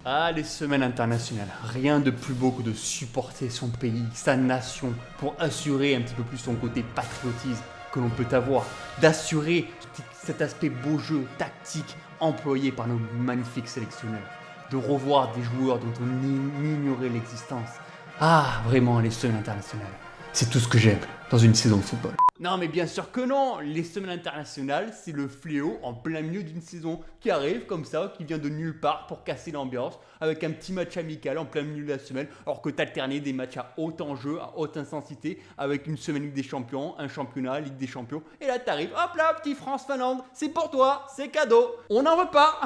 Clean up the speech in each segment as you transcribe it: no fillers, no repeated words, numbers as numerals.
Ah, les semaines internationales. Rien de plus beau que de supporter son pays, sa nation, pour assurer un petit peu plus son côté patriotisme que l'on peut avoir, d'assurer cet aspect beau jeu, tactique, employé par nos magnifiques sélectionneurs, de revoir des joueurs dont on ignorait l'existence. Ah, vraiment, les semaines internationales. C'est tout ce que j'aime dans une saison de football. Non, mais bien sûr que non. Les semaines internationales, c'est le fléau en plein milieu d'une saison qui arrive comme ça, qui vient de nulle part pour casser l'ambiance avec un petit match amical en plein milieu de la semaine, alors que t'alternais des matchs à haut enjeu, à haute intensité, avec une semaine Ligue des Champions, un championnat, Ligue des Champions, et là t'arrives, hop là, petit France-Finlande, c'est pour toi, c'est cadeau, on n'en veut pas.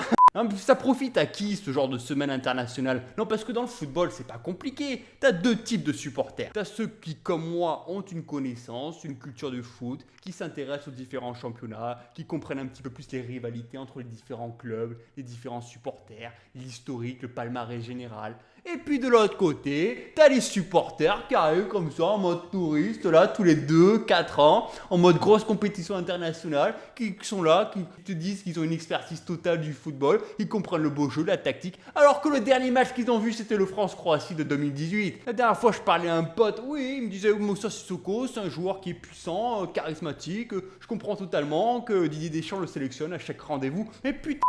Ça profite à qui ce genre de semaine internationale? Non, parce que dans le football, c'est pas compliqué. T'as deux types de supporters. T'as ceux qui, comme moi, ont une connaissance, une culture de foot, qui s'intéressent aux différents championnats, qui comprennent un petit peu plus les rivalités entre les différents clubs, les différents supporters, l'historique, le palmarès général. Et puis de l'autre côté, t'as les supporters qui arrivent comme ça en mode touriste, là, tous les 2-4 ans, en mode grosse compétition internationale, qui sont là, qui te disent qu'ils ont une expertise totale du football, ils comprennent le beau jeu, la tactique, alors que le dernier match qu'ils ont vu, c'était le France-Croatie de 2018. La dernière fois, je parlais à un pote, oui, il me disait, Moussa Sissoko, c'est un joueur qui est puissant, charismatique, je comprends totalement que Didier Deschamps le sélectionne à chaque rendez-vous, mais putain,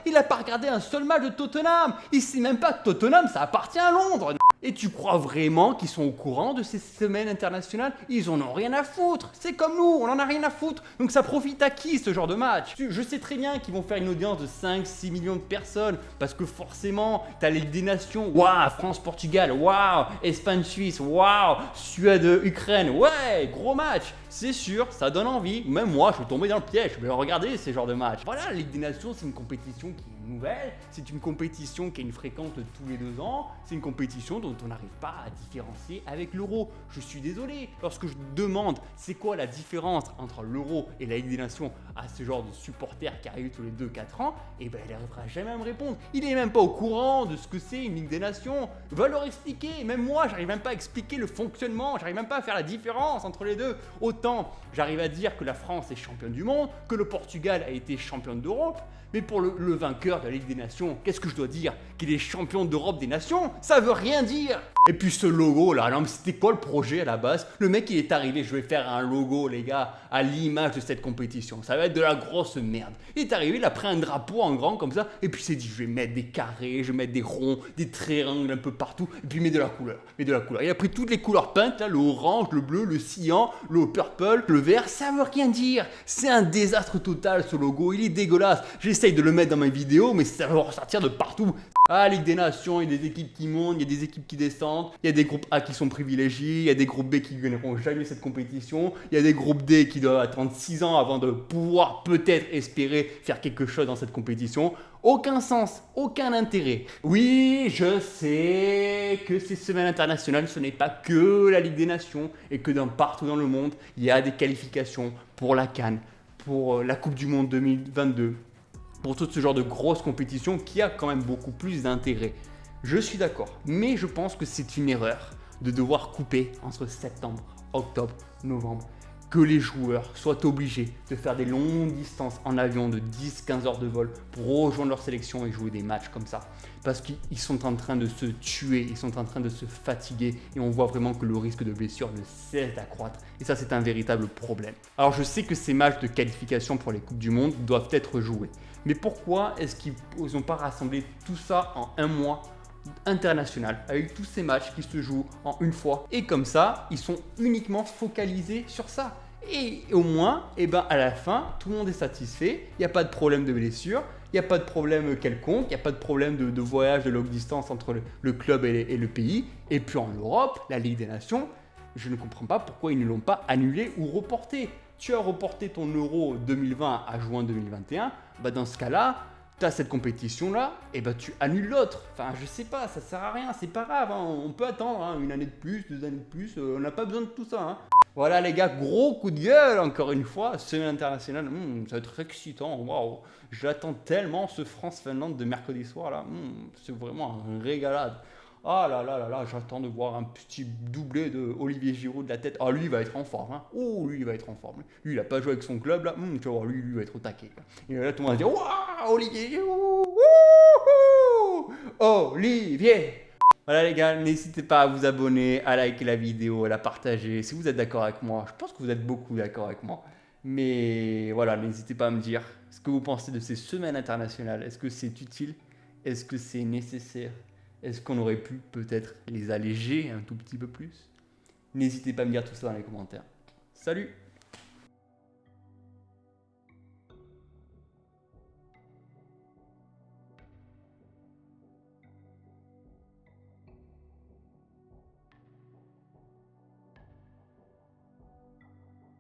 il n'a pas regardé un seul match de Tottenham. Il sait même pas que Tottenham, ça appartient à Londres. Et tu crois vraiment qu'ils sont au courant de ces semaines internationales? Ils en ont rien à foutre. C'est comme nous, on en a rien à foutre. Donc ça profite à qui ce genre de match? Je sais très bien qu'ils vont faire une audience de 5-6 millions de personnes. Parce que forcément, t'as les Ligue des Nations. Waouh, France-Portugal. Waouh, Espagne-Suisse. Waouh, Suède-Ukraine. Ouais, gros match. C'est sûr, ça donne envie. Même moi, je suis tombé dans le piège. Je vais regarder ces genres de matchs. Voilà, la Ligue des Nations, c'est une compétition qui est nouvelle. C'est une compétition qui a une fréquence de tous les 2 ans. C'est une compétition dont on n'arrive pas à différencier avec l'euro. Je suis désolé. Lorsque je demande c'est quoi la différence entre l'euro et la Ligue des Nations à ce genre de supporter qui arrive tous les 2-4 ans, eh ben, il n'arrivera jamais à me répondre. Il n'est même pas au courant de ce que c'est une Ligue des Nations. Va leur expliquer. Même moi, j'arrive même pas à expliquer le fonctionnement. J'arrive même pas à faire la différence entre les deux. Autant j'arrive à dire que la France est championne du monde, que le Portugal a été championne d'Europe, mais pour le vainqueur de la Ligue des Nations, qu'est-ce que je dois dire? Qu'il est champion d'Europe des Nations? Ça veut rien dire. Et puis ce logo là, non, mais c'était quoi le projet à la base? Le mec il est arrivé, je vais faire un logo les gars, à l'image de cette compétition, ça va être de la grosse merde. Il est arrivé, il a pris un drapeau en grand comme ça, et puis il s'est dit je vais mettre des carrés, je vais mettre des ronds, des triangles un peu partout, et puis il met de la couleur, Il a pris toutes les couleurs peintes, là, le orange, le bleu, le cyan, le purple, le vert, ça veut rien dire. C'est un désastre total ce logo, il est dégueulasse. J'essaye de le mettre dans mes vidéos, mais ça va ressortir de partout. Ah, Ligue des Nations, il y a des équipes qui montent, il y a des équipes qui descendent, il y a des groupes A qui sont privilégiés, il y a des groupes B qui ne gagneront jamais cette compétition, il y a des groupes D qui doivent attendre 6 ans avant de pouvoir peut-être espérer faire quelque chose dans cette compétition. Aucun sens, aucun intérêt. Oui, je sais que ces semaines internationales, ce n'est pas que la Ligue des Nations et que partout dans le monde, il y a des qualifications pour la CAN, pour la Coupe du Monde 2022. Pour tout ce genre de grosses compétitions qui a quand même beaucoup plus d'intérêt. Je suis d'accord, mais je pense que c'est une erreur de devoir couper entre septembre, octobre, novembre, que les joueurs soient obligés de faire des longues distances en avion de 10-15 heures de vol pour rejoindre leur sélection et jouer des matchs comme ça. Parce qu'ils sont en train de se tuer, ils sont en train de se fatiguer et on voit vraiment que le risque de blessure ne cesse d'accroître. Et ça, c'est un véritable problème. Alors je sais que ces matchs de qualification pour les Coupes du Monde doivent être joués. Mais pourquoi est-ce qu'ils n'ont pas rassemblé tout ça en un mois international avec tous ces matchs qui se jouent en une fois? Et comme ça, ils sont uniquement focalisés sur ça. Et au moins, à la fin, tout le monde est satisfait. Il n'y a pas de problème de blessure. Il n'y a pas de problème quelconque. Il n'y a pas de problème de voyage de longue distance entre le club et le pays. Et puis en Europe, la Ligue des Nations, je ne comprends pas pourquoi ils ne l'ont pas annulé ou reporté. Tu as reporté ton Euro 2020 à juin 2021, dans ce cas-là, tu as cette compétition-là, et tu annules l'autre. Enfin, je sais pas, ça sert à rien, c'est pas grave, on peut attendre une année de plus, 2 années de plus, on n'a pas besoin de tout ça. Voilà les gars, gros coup de gueule encore une fois, semaine internationale, ça va être excitant, waouh. J'attends tellement ce France-Finlande de mercredi soir là, c'est vraiment un régalade. Ah là là là là, j'attends de voir un petit doublé de Olivier Giroud de la tête. Ah lui il va être en forme, Oh lui il va être en forme. Lui il a pas joué avec son club là, tu vas voir, lui il va être au taquet. Et là tout le monde va dire waouh Olivier Giroud, wouhou Olivier. Voilà les gars, n'hésitez pas à vous abonner, à liker la vidéo, à la partager. Si vous êtes d'accord avec moi, je pense que vous êtes beaucoup d'accord avec moi. Mais voilà, n'hésitez pas à me dire ce que vous pensez de ces semaines internationales. Est-ce que c'est utile? Est-ce que c'est nécessaire? Est-ce qu'on aurait pu peut-être les alléger un tout petit peu plus? N'hésitez pas à me dire tout ça dans les commentaires. Salut!